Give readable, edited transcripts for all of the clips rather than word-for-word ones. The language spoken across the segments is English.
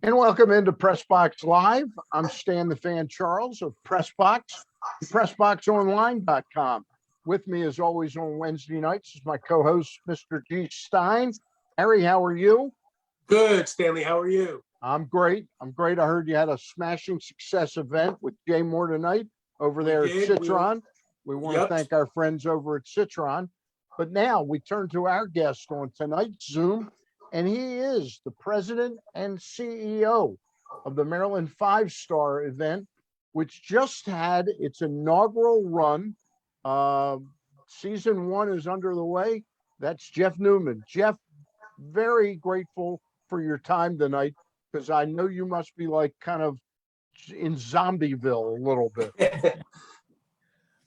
And welcome into Pressbox Live. I'm Stan the Fan Charles of Pressbox, PressboxOnline.com. With me, as always, on Wednesday nights is my co-host, Mr. G. Stein. Harry, how are you? Good, Stanley. How are you? I'm great. I heard you had a smashing success event with Jay Moore tonight over there at Citron. We want to thank our friends over at Citron. But now we turn to our guest on tonight's Zoom, and he is the president and CEO of the Maryland Five-Star event, which just had its inaugural run. Season 1 is under the way. That's Jeff Newman. Jeff, very grateful for your time tonight, because I know you must be like kind of in Zombieville a little bit.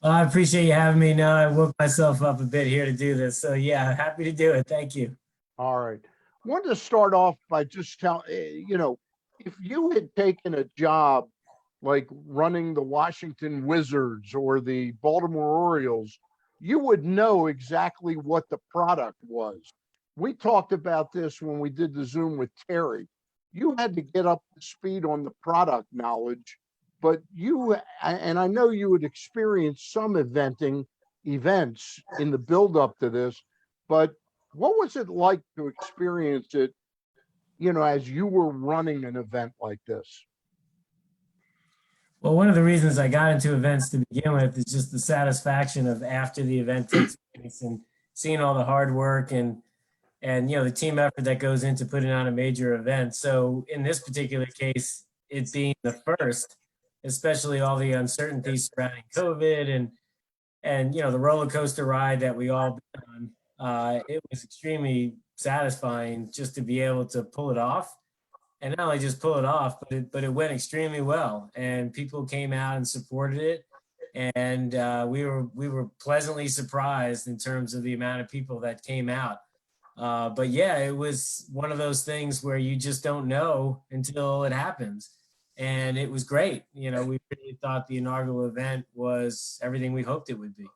I appreciate you having me. Now I woke myself up a bit here to do this. So yeah, happy to do it. Thank you. All right. Wanted to start off by just telling, if you had taken a job like running the Washington Wizards or the Baltimore Orioles, you would know exactly what the product was. We talked about this when we did the Zoom with Terry. You had to get up to speed on the product knowledge, but and I know you had experienced some events in the build up to this, but what was it like to experience it, as you were running an event like this? Well, one of the reasons I got into events to begin with is just the satisfaction of after the event takes place and seeing all the hard work and the team effort that goes into putting on a major event. So in this particular case, it being the first, especially all the uncertainties surrounding COVID and the roller coaster ride that we all been on, it was extremely satisfying just to be able to pull it off. And not only just pull it off, but it went extremely well, and people came out and supported it. And we were pleasantly surprised in terms of the amount of people that came out. But yeah, it was one of those things where you just don't know until it happens. And it was great. We really thought the inaugural event was everything we hoped it would be.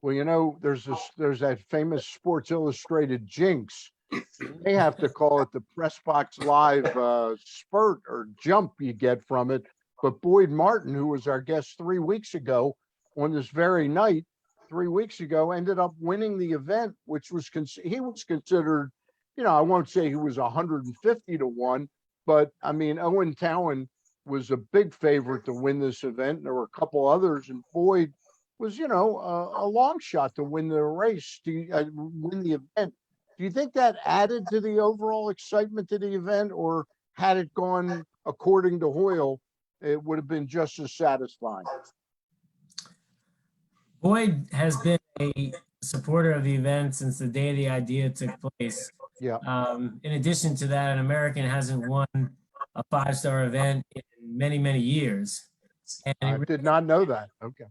Well, there's that famous Sports Illustrated jinx. They have to call it the Pressbox Live spurt or jump you get from it. But Boyd Martin, who was our guest 3 weeks ago on this very night, 3 weeks ago, ended up winning the event, which was he was considered, I won't say he was 150 to 1, but I mean, Owen Towan was a big favorite to win this event. And there were a couple others, and Boyd was, a long shot to win the race, to win the event. Do you think that added to the overall excitement to the event, or had it gone according to Hoyle, it would have been just as satisfying? Boyd has been a supporter of the event since the day the idea took place. Yeah. In addition to that, an American hasn't won a five-star event in many, many years. And I did not know that. Okay.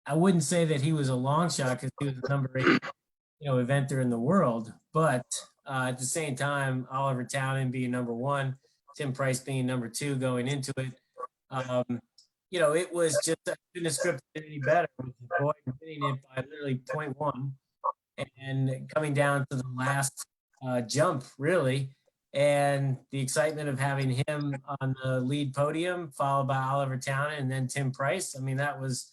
I wouldn't say that he was a long shot because he was the number 8, eventer in the world. But at the same time, Oliver Townend being number 1, Tim Price being number 2 going into it. It was just, I couldn't have scripted it any better with Boyd winning it by literally 0.1 and coming down to the last jump, really. And the excitement of having him on the lead podium, followed by Oliver Townend and then Tim Price. I mean, that was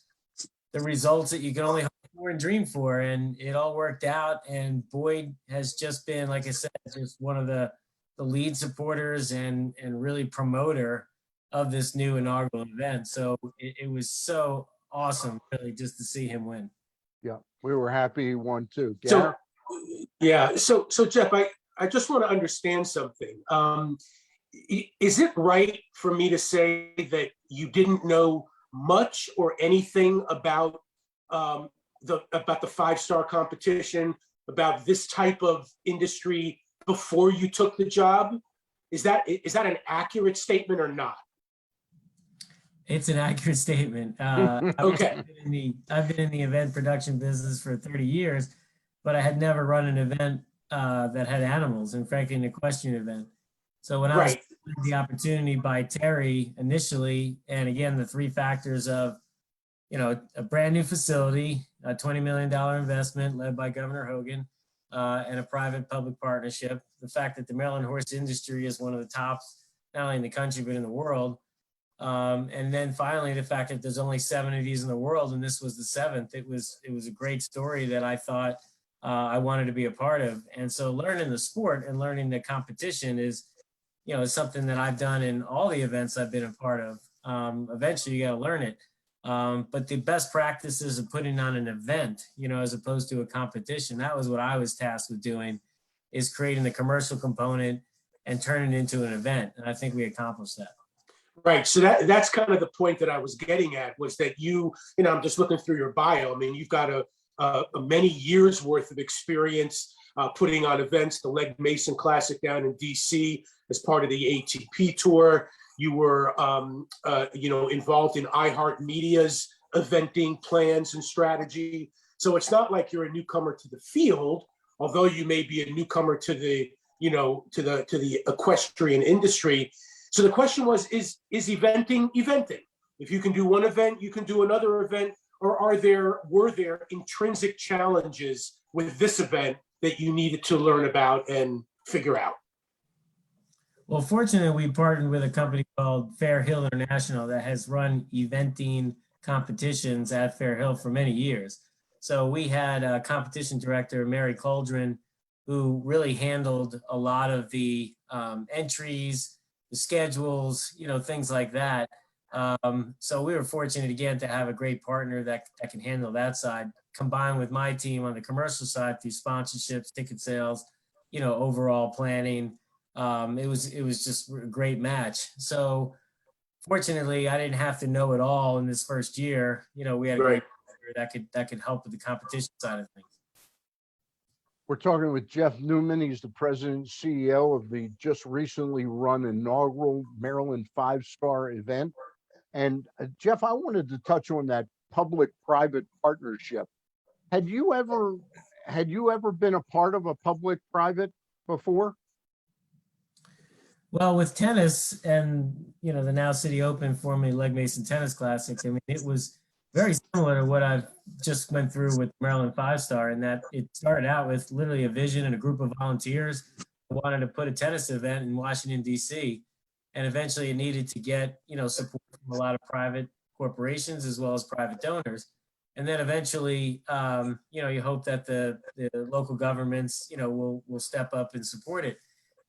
the results that you can only hope for and dream for. And it all worked out. And Boyd has just been, like I said, just one of the lead supporters and really promoter of this new inaugural event. So it was so awesome, really, just to see him win. Yeah, we were happy he won too. So, yeah. So Jeff, I just want to understand something. Is it right for me to say that you didn't know much or anything about the five-star competition, about this type of industry before you took the job? Is that an accurate statement or not? It's an accurate statement. Okay. I've been in the event production business for 30 years, but I had never run an event that had animals, and frankly, an equestrian event. So when I was given the opportunity by Terry initially, and again, the 3 factors of, a brand new facility, a $20 million investment led by Governor Hogan, and a private public partnership, the fact that the Maryland horse industry is one of the top not only in the country, but in the world. And then finally, the fact that there's only 7 of these in the world, and this was the 7th, it was a great story that I thought I wanted to be a part of. And so learning the sport and learning the competition is something that I've done in all the events I've been a part of. Eventually you got to learn it. But the best practices of putting on an event, as opposed to a competition, that was what I was tasked with doing, is creating the commercial component and turning it into an event. And I think we accomplished that. Right. So that's kind of the point that I was getting at, was that I'm just looking through your bio. I mean, you've got a many years worth of experience putting on events, the Legg Mason Classic down in DC as part of the ATP Tour. You were, involved in iHeartMedia's eventing plans and strategy. So it's not like you're a newcomer to the field, although you may be a newcomer to the equestrian industry. So the question was, is eventing? If you can do one event, you can do another event, or were there intrinsic challenges with this event that you needed to learn about and figure out? Well, fortunately, we partnered with a company called Fair Hill International that has run eventing competitions at Fair Hill for many years. So we had a competition director, Mary Cauldron, who really handled a lot of the entries, the schedules, things like that. So we were fortunate again to have a great partner that can handle that side, combined with my team on the commercial side through sponsorships, ticket sales, overall planning. It was just a great match. So fortunately, I didn't have to know it all in this first year. We had a great partner that could help with the competition side of things. We're talking with Jeff Newman. He's the president and CEO of the just recently run Inaugural Maryland 5-star event. And Jeff, I wanted to touch on that public-private partnership. Had you ever been a part of a public-private before? Well, with tennis and, the now City Open, formerly Legg Mason Tennis Classic, I mean, it was very similar to what I've just went through with Maryland 5-star, in that it started out with literally a vision and a group of volunteers who wanted to put a tennis event in Washington, D.C. And eventually it needed to get, support from a lot of private corporations as well as private donors. And then eventually, you hope that the local governments, will step up and support it.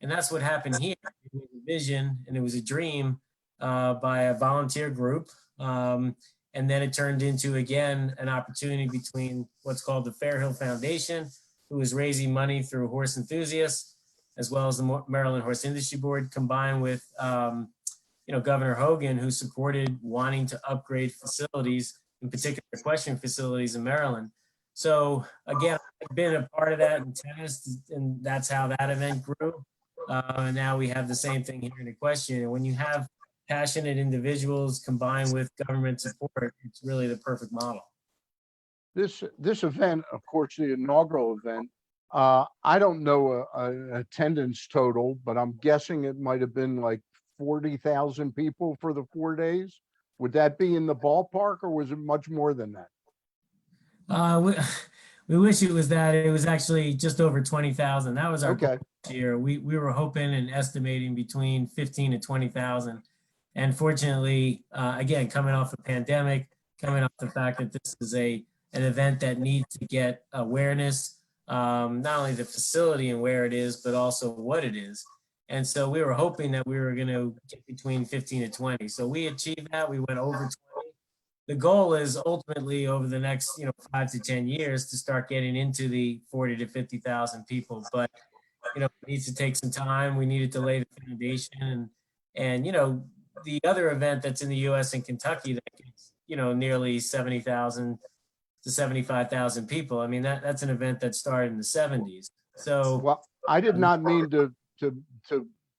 And that's what happened here. It was a vision and it was a dream by a volunteer group. And then it turned into, again, an opportunity between what's called the Fair Hill Foundation, who is raising money through horse enthusiasts, as well as the Maryland Horse Industry Board, combined with, Governor Hogan, who supported wanting to upgrade facilities, in particular equestrian facilities in Maryland. So again, I've been a part of that in tennis, and that's how that event grew. And now we have the same thing here in equestrian. And when you have passionate individuals combined with government support, it's really the perfect model. This event, of course, the inaugural event, I don't know an attendance total, but I'm guessing it might have been like 40,000 people for the 4 days. Would that be in the ballpark, or was it much more than that? We wish it was that. It was actually just over 20,000. That was our Okay. goal this year. We were hoping and estimating between 15 to 20,000. And fortunately, again, coming off a pandemic, coming off the fact that this is an event that needs to get awareness, not only the facility and where it is, but also what it is. And so we were hoping that we were going to get between 15 to 20. So we achieved that. We went over 20. The goal is ultimately over the next 5 to 10 years to start getting into the 40 to 50,000 people. But it needs to take some time. We needed to lay the foundation, and the other event that's in the U.S. and Kentucky that gets nearly 70,000 to 75,000 people. I mean, that's an event that started in the 70s. So Well, I did not mean to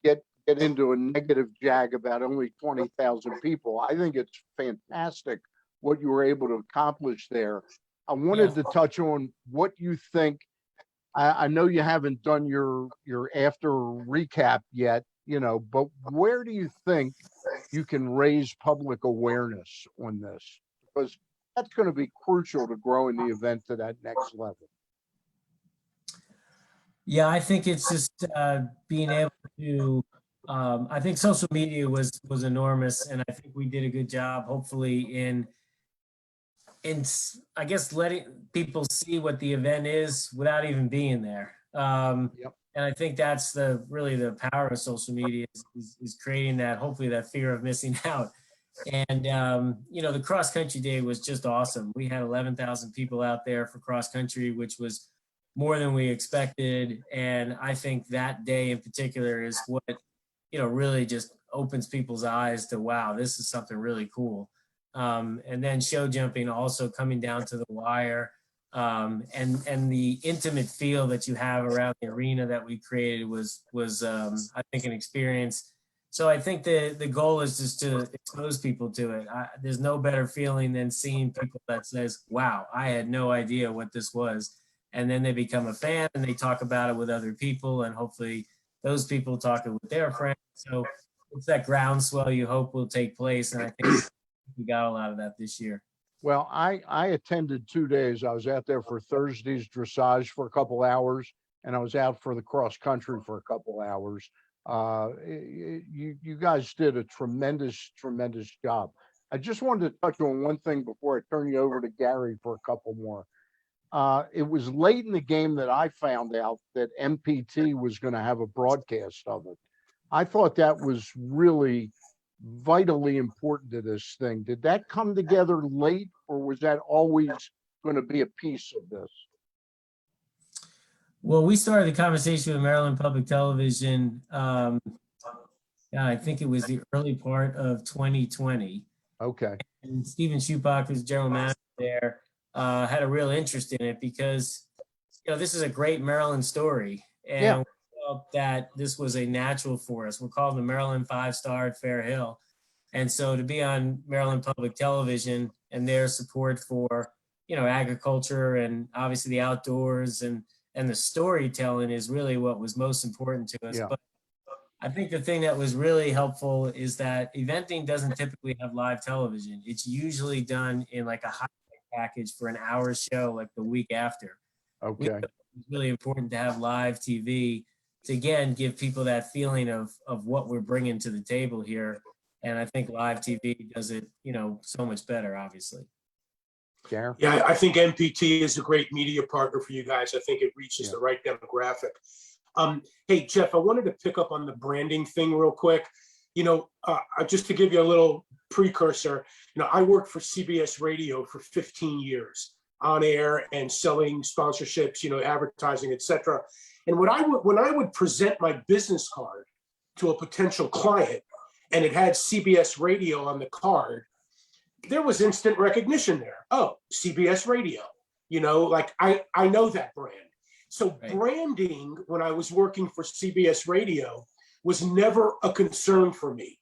get into a negative jag about only 20,000 people. I think it's fantastic what you were able to accomplish there. I wanted to touch on what you think. I know you haven't done your after recap yet, but where do you think you can raise public awareness on this? Because that's going to be crucial to growing the event to that next level. Yeah, I think it's just being able to I think social media was enormous, and I think we did a good job, hopefully, I guess letting people see what the event is without even being there. Yep. And I think that's really the power of social media is creating that, hopefully, that fear of missing out. And the cross country day was just awesome. We had 11,000 people out there for cross country, which was more than we expected. And I think that day in particular is what really just opens people's eyes to, wow, this is something really cool. And then show jumping also coming down to the wire, and the intimate feel that you have around the arena that we created was I think an experience. So I think the goal is just to expose people to it. There's no better feeling than seeing people that says, wow, I had no idea what this was. And then they become a fan and they talk about it with other people, and hopefully those people talk it with their friends. So it's that groundswell you hope will take place. And I think we got a lot of that this year. Well, I attended 2 days. I was out there for Thursday's dressage for a couple hours, and I was out for the cross country for a couple hours. You guys did a tremendous job. I just wanted to touch on one thing before I turn you over to Gary for a couple more. It was late in the game that I found out that MPT was going to have a broadcast of it. I thought that was really vitally important to this thing. Did that come together late, or was that always going to be a piece of this? Well, we started the conversation with Maryland Public Television. I think it was the early part of 2020. Okay. And Stephen Schupak, who's general manager there, had a real interest in it because, this is a great Maryland story. And Yeah. we felt that this was a natural for us. We're called the Maryland 5-Star at Fair Hill. And so to be on Maryland Public Television and their support for, agriculture and obviously the outdoors and the storytelling is really what was most important to us. Yeah. But I think the thing that was really helpful is that eventing doesn't typically have live television. It's usually done in like a high package for an hour show, like the week after. Okay. It's really important to have live TV to, again, give people that feeling of what we're bringing to the table here. And I think live TV does it, so much better, obviously. Gary? Yeah, I think MPT is a great media partner for you guys. I think it reaches the right demographic. Hey, Jeff, I wanted to pick up on the branding thing real quick. Just to give you a little precursor, I worked for CBS Radio for 15 years on air and selling sponsorships, advertising, etc. And when I would present my business card to a potential client and it had CBS Radio on the card, there was instant recognition there. Oh, CBS Radio, I know that brand. So Right. Branding, when I was working for CBS Radio, was never a concern for me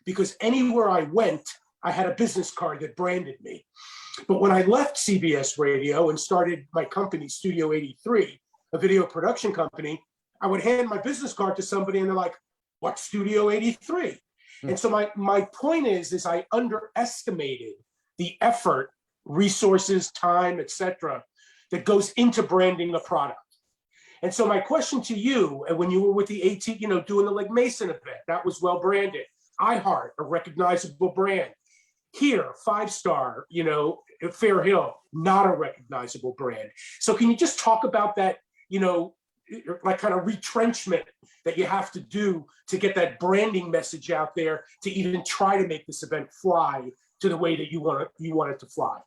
because anywhere I went, I had a business card that branded me. But when I left CBS Radio and started my company, Studio 83, a video production company, I would hand my business card to somebody and they're like, what's Studio 83? And so my point is I underestimated the effort, resources, time, etc., that goes into branding a product. And so my question to you, and when you were with the AT, doing the Lake Mason event, that was well branded. iHeart, a recognizable brand. Here, 5-Star, Fair Hill, not a recognizable brand. So can you just talk about that, like kind of retrenchment that you have to do to get that branding message out there to even try to make this event fly to the way that you want it to fly?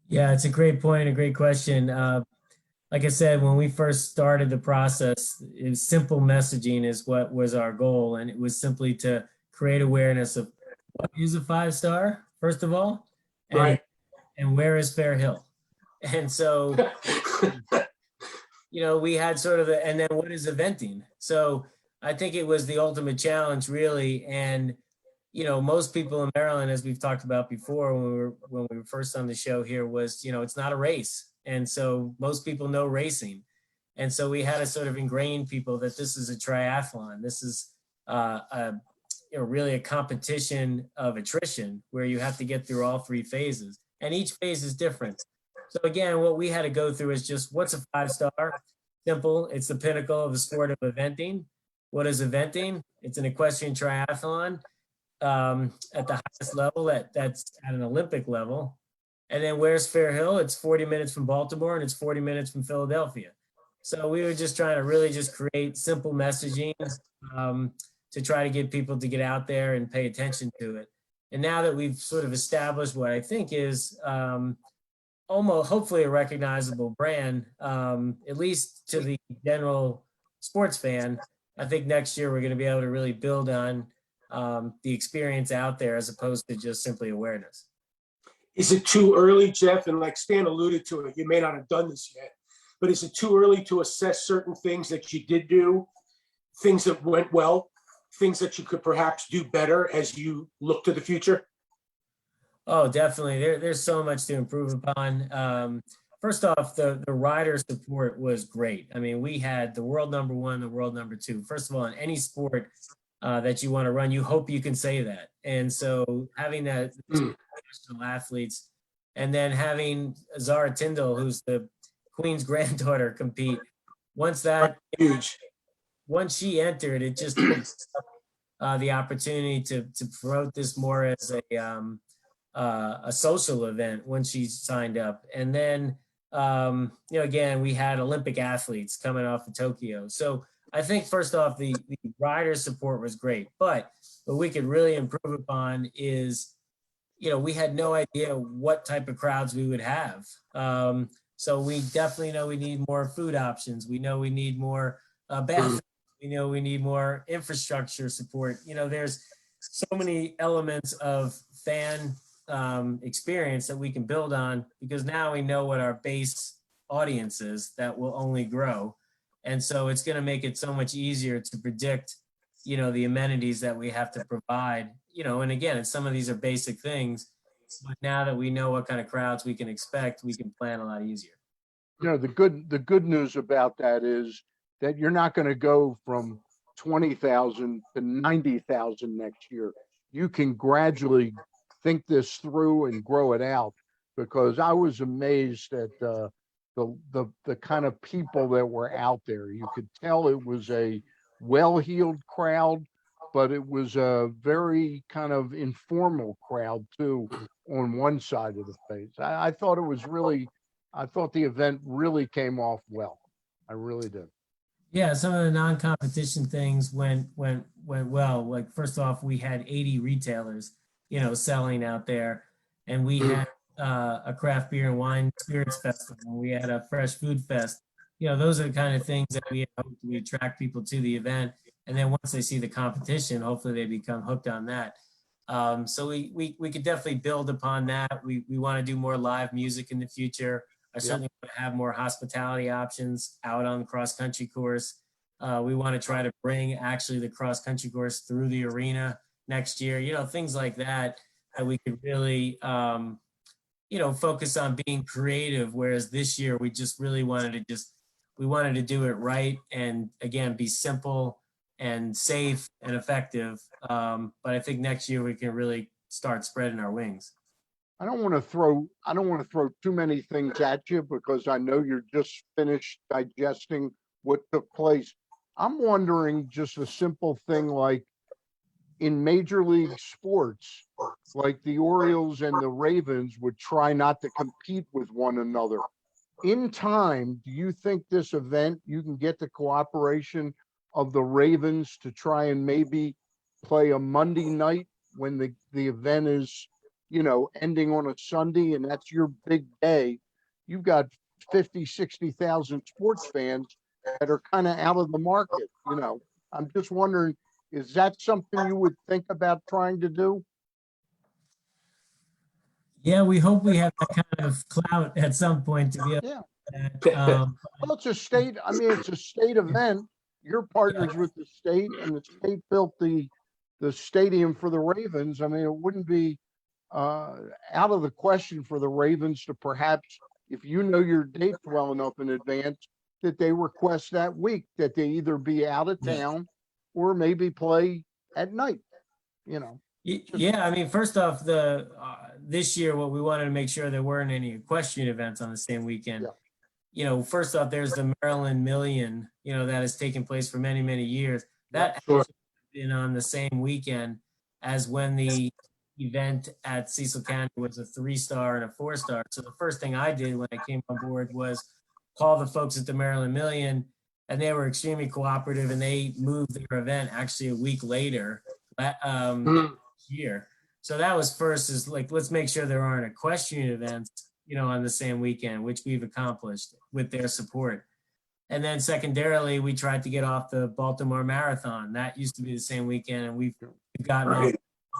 Yeah, it's a great point, a great question. Like I said, when we first started the process, simple messaging is what was our goal. And it was simply to create awareness of what is a 5-star, first of all, and, Right. and where is Fair Hill? And so, we had sort of and then what is eventing? So I think it was the ultimate challenge, really. And, most people in Maryland, as we've talked about before, when we were first on the show here, was, it's not a race. And so most people know racing. And so we had to sort of ingrain people that this is a triathlon. This is really a competition of attrition where you have to get through all 3 phases. And each phase is different. So again, what we had to go through is just what's a 5-star? Simple. It's the pinnacle of the sport of eventing. what is eventing? It's an equestrian triathlon at the highest level, that's at an Olympic level. And then where's Fair Hill? It's 40 minutes from Baltimore and it's 40 minutes from Philadelphia. So we were just trying to really just create simple messaging to try to get people to get out there and pay attention to it. And now that we've sort of established what I think is almost hopefully a recognizable brand, at least to the general sports fan, I think next year we're going to be able to really build on the experience out there as opposed to just simply awareness. Is it too early, Jeff? And like Stan alluded to it, you may not have done this yet, but is it too early to assess certain things that you did do, things that went well, things that you could perhaps do better as you look to the future? Oh, definitely. There's so much to improve upon. First off, the rider support was great. I mean, we had the world number one, the world number two. First of all, in any sport that you want to run, you hope you can say that. And so having that professional athletes, and then having Zara Tyndall, who's the Queen's granddaughter, compete. Once she entered, it just the opportunity to promote this more as a social event when she signed up. And then, again, we had Olympic athletes coming off of Tokyo. So I think first off, the rider support was great, but what we could really improve upon is, we had no idea what type of crowds we would have. So we definitely know we need more food options. We know we need more bathrooms. We know we need more infrastructure support. There's so many elements of fan experience that we can build on, because now we know what our base audience is that will only grow. And so it's going to make it so much easier to predict, the amenities that we have to provide, and again, some of these are basic things, but now that we know what kind of crowds we can expect, we can plan a lot easier. The good news about that is that you're not going to go from 20,000 to 90,000 next year. You can gradually think this through and grow it out, because I was amazed at the kind of people that were out there. You could tell it was a well-heeled crowd, but it was a very kind of informal crowd too on one side of the face. I thought the event really came off well. I really did. Yeah, some of the non-competition things went well. Like, first off, we had 80 retailers, selling out there, and we had a craft beer and wine spirits festival. We had a fresh food fest. Those are the kind of things that we hope we attract people to the event. And then once they see the competition, hopefully they become hooked on that. So we could definitely build upon that. We want to do more live music in the future. I certainly want to have more hospitality options out on the cross-country course. We want to try to bring actually the cross-country course through the arena next year. Things like that we could really, focus on being creative. Whereas this year we just really wanted to do it right, and again, be simple and safe and effective. But I think next year we can really start spreading our wings. I don't want to throw too many things at you, because I know you're just finished digesting what took place. I'm wondering just a simple thing, like in Major League sports, like the Orioles and the Ravens would try not to compete with one another. In time, do you think this event, you can get the cooperation of the Ravens to try and maybe play a Monday night when the event is, ending on a Sunday, and that's your big day? You've got 50, 60,000 sports fans that are kind of out of the market. I'm just wondering, is that something you would think about trying to do? Yeah, we hope we have that kind of clout at some point to be able Yeah. to do that. Well, it's a state event. You're partners with the state, and the state built the stadium for the Ravens. I mean, it wouldn't be out of the question for the Ravens to perhaps, if your dates well enough in advance, that they request that week that they either be out of town or maybe play at night. Yeah, I mean, first off, this year, what we wanted to make sure there weren't any equestrian events on the same weekend. First off, there's the Maryland Million, that has taken place for many, many years. That Sure. actually been on the same weekend as when the event at Cecil County was a 3-star and a 4-star. So the first thing I did when I came on board was call the folks at the Maryland Million, and they were extremely cooperative, and they moved their event actually a week later year. So that was first, is like, let's make sure there aren't equestrian events, on the same weekend, which we've accomplished with their support. And then secondarily, we tried to get off the Baltimore Marathon. That used to be the same weekend, and we've gotten off the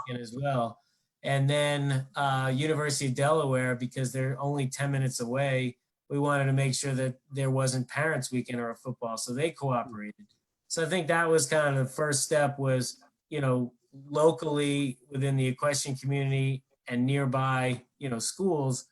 weekend as well. And then University of Delaware, because they're only 10 minutes away, we wanted to make sure that there wasn't Parents Weekend or a football, so they cooperated. So I think that was kind of the first step, was, locally within the equestrian community and nearby, schools,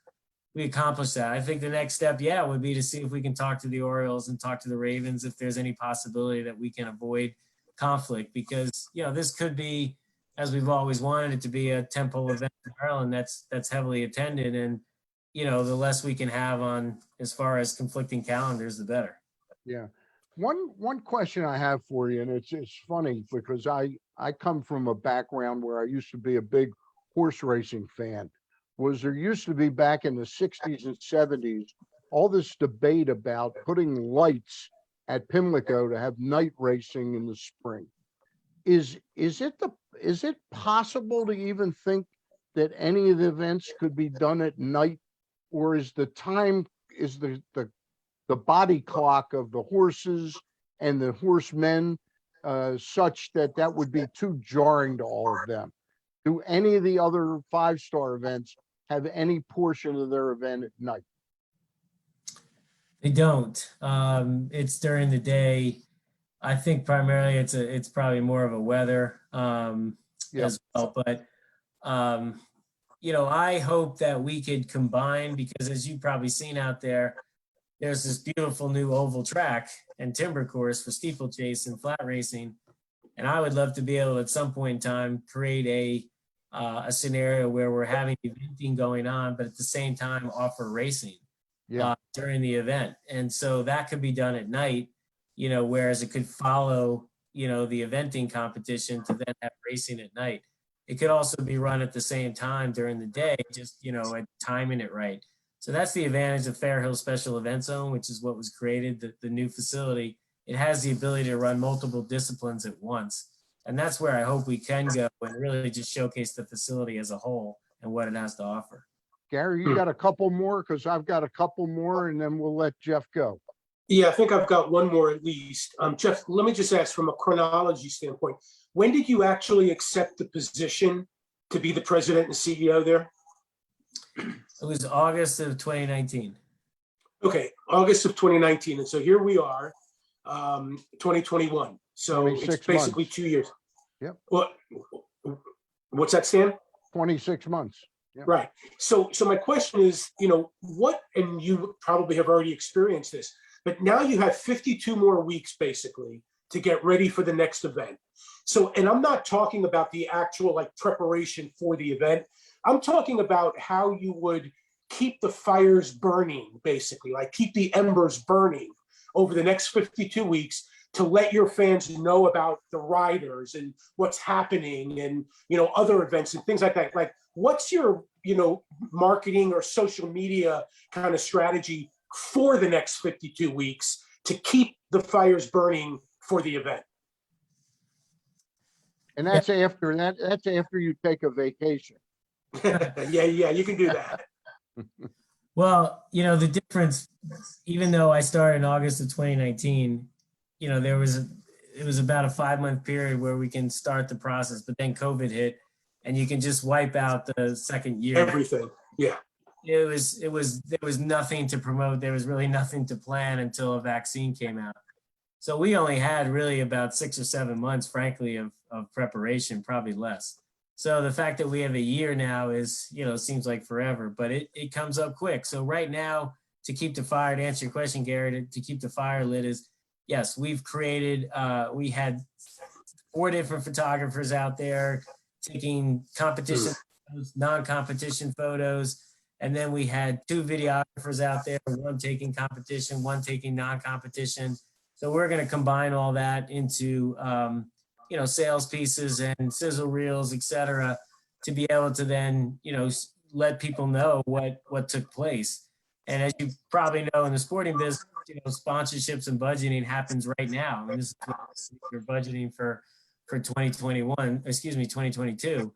we accomplished that. I think the next step, would be to see if we can talk to the Orioles and talk to the Ravens if there's any possibility that we can avoid conflict, because, this could be, as we've always wanted it to be, a tentpole event in Maryland that's heavily attended, and the less we can have on as far as conflicting calendars, the better. Yeah. One question I have for you, and it's funny because I come from a background where I used to be a big horse racing fan. There used to be, back in the 60s and 70s, all this debate about putting lights at Pimlico to have night racing in the spring. Is it possible to even think that any of the events could be done at night, or is the body clock of the horses and the horsemen such that would be too jarring to all of them? Do any of the other 5-star events have any portion of their event at night? They don't. It's during the day. I think primarily it's probably more of a weather as well. But I hope that we could combine, because as you've probably seen out there, there's this beautiful new oval track and timber course for steeplechase and flat racing. And I would love to be able, at some point in time, create a scenario where we're having eventing going on, but at the same time offer racing during the event. And so that could be done at night, whereas it could follow, the eventing competition to then have racing at night. It could also be run at the same time during the day, just, at timing it right. So that's the advantage of Fair Hill Special Event Zone, which is what was created, the new facility. It has the ability to run multiple disciplines at once. And that's where I hope we can go and really just showcase the facility as a whole and what it has to offer. Gary, you got a couple more? Because I've got a couple more, and then we'll let Jeff go. Yeah, I think I've got one more at least. Jeff, let me just ask, from a chronology standpoint, when did you actually accept the position to be the president and CEO there? It was August of 2019. Okay, August of 2019. And so here we are, 2021. So it's basically 2 years. Yep. What's that, Stan? 26 months. Yep. Right. So my question is, what, and you probably have already experienced this, but now you have 52 more weeks basically to get ready for the next event. So, and I'm not talking about the actual preparation for the event. I'm talking about how you would keep the fires burning, basically, keep the embers burning over the next 52 weeks to let your fans know about the riders and what's happening and, other events and things like that. What's your, marketing or social media kind of strategy for the next 52 weeks to keep the fires burning for the event? And that's after you take a vacation. Yeah, you can do that. Well, the difference, even though I started in August of 2019, it was about a 5-month period where we can start the process, but then COVID hit and you can just wipe out the second year. Everything. Yeah. There was nothing to promote. There was really nothing to plan until a vaccine came out. So we only had really about 6 or 7 months, frankly, of preparation, probably less. So the fact that we have a year now is, seems like forever, but it comes up quick. So right now, to keep the fire, to answer your question, Gary, to keep the fire lit is, yes, we've created, we had 4 different photographers out there taking competition photos, non-competition photos. And then we had 2 videographers out there, one taking competition, one taking non-competition. So we're going to combine all that into sales pieces and sizzle reels, et cetera, to be able to then, let people know what took place. And as you probably know, in the sporting business, sponsorships and budgeting happens right now. And this is what you're budgeting for 2022.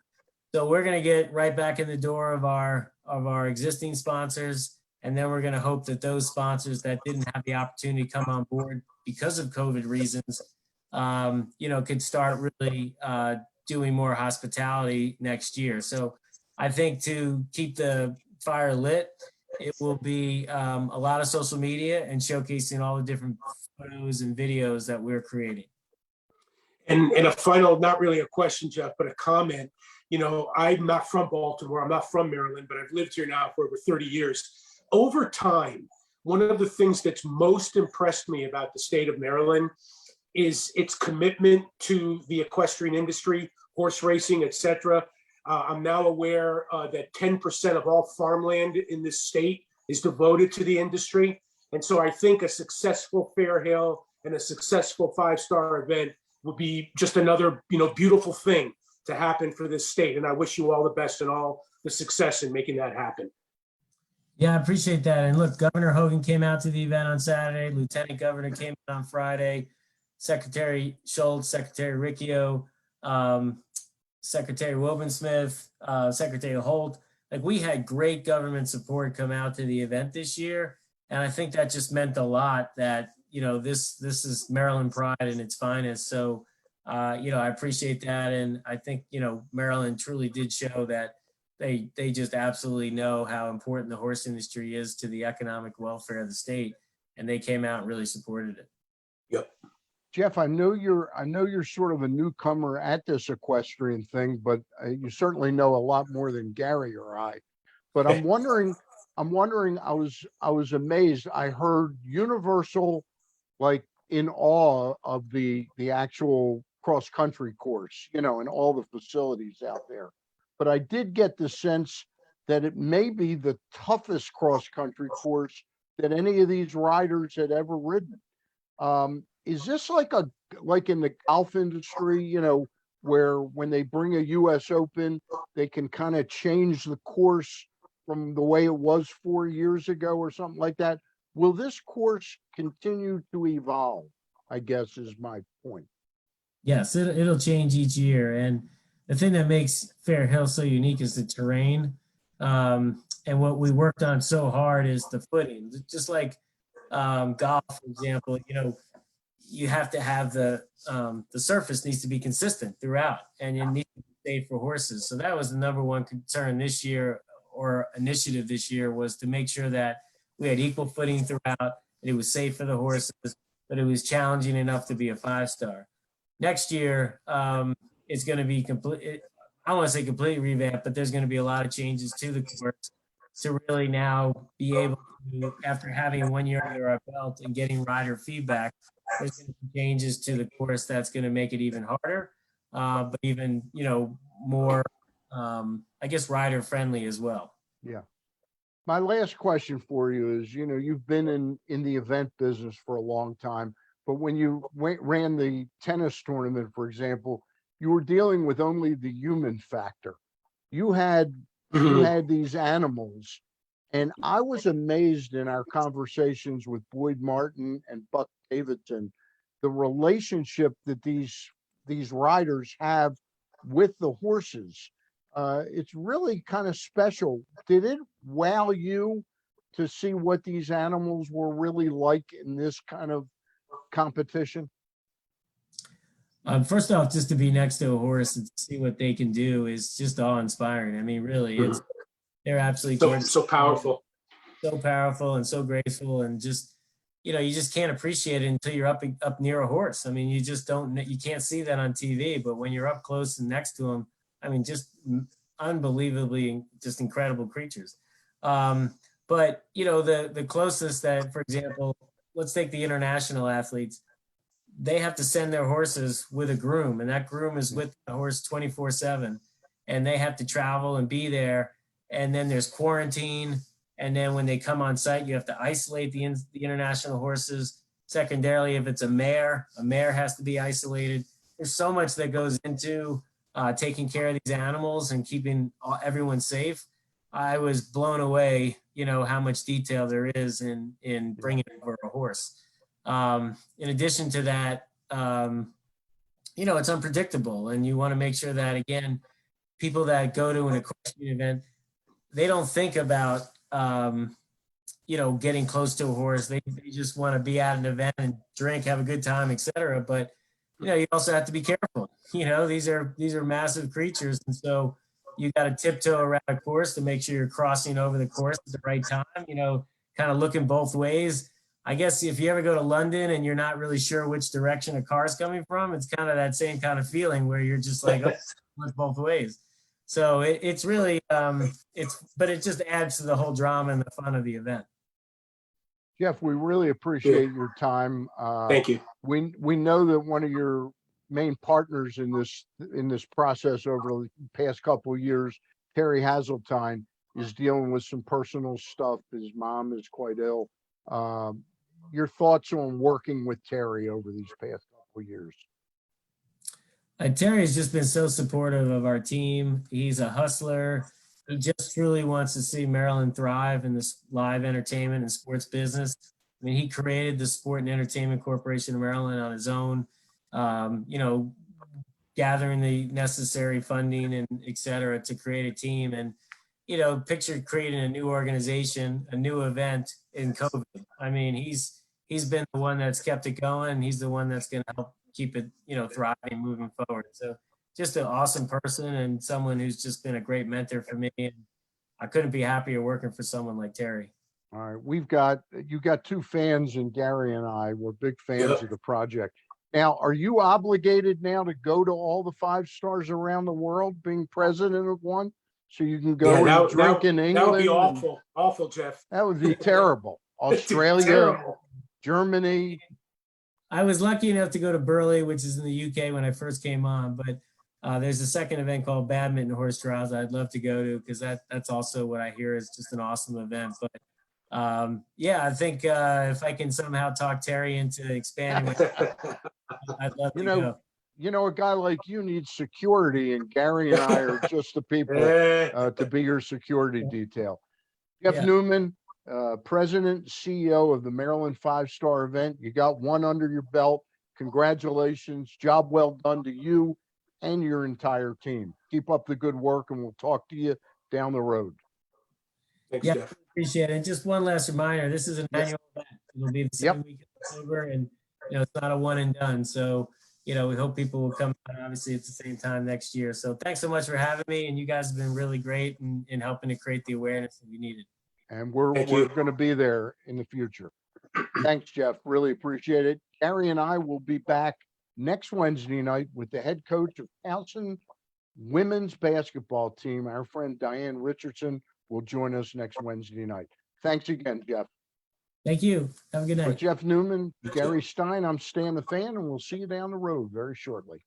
So we're going to get right back in the door of our existing sponsors. And then we're going to hope that those sponsors that didn't have the opportunity to come on board because of COVID reasons, could start really doing more hospitality next year. So I think to keep the fire lit, it will be a lot of social media and showcasing all the different photos and videos that we're creating. And a final, not really a question, Jeff, but a comment. I'm not from Baltimore. I'm not from Maryland, but I've lived here now for over 30 years. Over time, one of the things that's most impressed me about the state of Maryland is its commitment to the equestrian industry, horse racing, et cetera. I'm now aware that 10% of all farmland in this state is devoted to the industry. And so I think a successful Fair Hill and a successful 5-star event would be just another, beautiful thing to happen for this state. And I wish you all the best and all the success in making that happen. Yeah, I appreciate that. And look, Governor Hogan came out to the event on Saturday. Lieutenant Governor came out on Friday. Secretary Schultz, Secretary Riccio, Secretary Wilbensmith, Secretary Holt. Like, we had great government support come out to the event this year. And I think that just meant a lot that, this is Maryland pride in its finest. So, I appreciate that. And I think, Maryland truly did show that they just absolutely know how important the horse industry is to the economic welfare of the state. And they came out and really supported it. Yep. Jeff, I know you're sort of a newcomer at this equestrian thing, but you certainly know a lot more than Gary or I. But I'm wondering, I was amazed. I heard Universal, like, in awe of the actual cross country course, and all the facilities out there. But I did get the sense that it may be the toughest cross country course that any of these riders had ever ridden. Is this like in the golf industry, where when they bring a US Open, they can kind of change the course from the way it was 4 years ago or something like that? Will this course continue to evolve, I guess, is my point. Yes, it'll change each year. And the thing that makes Fair Hill so unique is the terrain. And what we worked on so hard is the footing. Just like golf, for example, you have to have the surface needs to be consistent throughout, and it needs to be safe for horses. So that was the number one concern this year, or initiative this year, was to make sure that we had equal footing throughout. It was safe for the horses, but it was challenging enough to be a 5-star. Next year, it's going to be complete. I don't want to say completely revamped, but there's going to be a lot of changes to the course to really now be able to, after having 1 year under our belt and getting rider feedback, there's going to be changes to the course that's going to make it even harder, but even, more, I guess, rider friendly as well. Yeah. My last question for you is, you've been in the event business for a long time, but when you ran the tennis tournament, for example, you were dealing with only the human factor. You had these animals, and I was amazed in our conversations with Boyd Martin and Buck Davidson, the relationship that these riders have with the horses. It's really kind of special. Did it wow you to see what these animals were really like in this kind of competition? First off, just to be next to a horse and see what they can do is just awe-inspiring. I mean, really, they're absolutely so powerful, so powerful, and so graceful, and just, you just can't appreciate it until you're up near a horse. I mean, you just you can't see that on TV, but when you're up close and next to them, I mean, just unbelievably just incredible creatures. But the closest that, for example, let's take the international athletes. They have to send their horses with a groom, and that groom is with the horse 24/7, and they have to travel and be there. And then there's quarantine. And then when they come on site, you have to isolate the international horses. Secondarily, if it's a mare has to be isolated. there's so much that goes into taking care of these animals and keeping everyone safe. I was blown away, how much detail there is in bringing over a horse. In addition to that, it's unpredictable, and you want to make sure that, again, people that go to an equestrian event, they don't think about getting close to a horse. They just want to be at an event and drink, have a good time, etc. But you also have to be careful. These are massive creatures, and so you got to tiptoe around a course to make sure you're crossing over the course at the right time. Kind of looking both ways. I guess if you ever go to London and you're not really sure which direction a car's coming from, it's kind of that same kind of feeling where you're just like, oh, look both ways. So it's really, but it just adds to the whole drama and the fun of the event. Jeff, we really appreciate your time. Thank you. We know that one of your main partners in this process over the past couple of years, Terry Hazeltine, is dealing with some personal stuff. His mom is quite ill. Your thoughts on working with Terry over these past couple of years? Terry has just been so supportive of our team. He's a hustler. He just truly wants to see Maryland thrive in this live entertainment and sports business. I mean, he created the Sport and Entertainment Corporation of Maryland on his own, gathering the necessary funding and et cetera to create a team. And, picture creating a new organization, a new event in COVID. I mean, he's been the one that's kept it going. He's the one that's going to help keep it, thriving moving forward. So just an awesome person and someone who's just been a great mentor for me. And I couldn't be happier working for someone like Terry. All right, you got two fans in Gary and I. We're big fans of the project. Now, are you obligated now to go to all the 5 stars around the world, being president of one, so you can go and drink in England? That would be awful, Jeff. That would be terrible. Australia, Terrible. Germany. I was lucky enough to go to Burley, which is in the UK, when I first came on, but there's a second event called Badminton Horse Trials I'd love to go to, because that's also what I hear is just an awesome event. But I think if I can somehow talk Terry into expanding, I'd love to go. A guy like you needs security, and Gary and I are just the people to be your security detail. Jeff Newman, President, CEO of the Maryland 5-Star event. You got one under your belt. Congratulations. Job well done to you and your entire team. Keep up the good work, and we'll talk to you down the road. Thanks, Jeff. Appreciate it. Just one last reminder, this is an annual event. It'll be the same week in October, and it's not a one and done. So, we hope people will come out, obviously, at the same time next year. So thanks so much for having me, and you guys have been really great in helping to create the awareness that we needed. And we're going to be there in the future. Thanks, Jeff. Really appreciate it. Gary and I will be back next Wednesday night with the head coach of Towson women's basketball team. Our friend Diane Richardson will join us next Wednesday night. Thanks again, Jeff. Thank you. Have a good night. For Jeff Newman, Gary Stein, I'm Stan the Fan, and we'll see you down the road very shortly.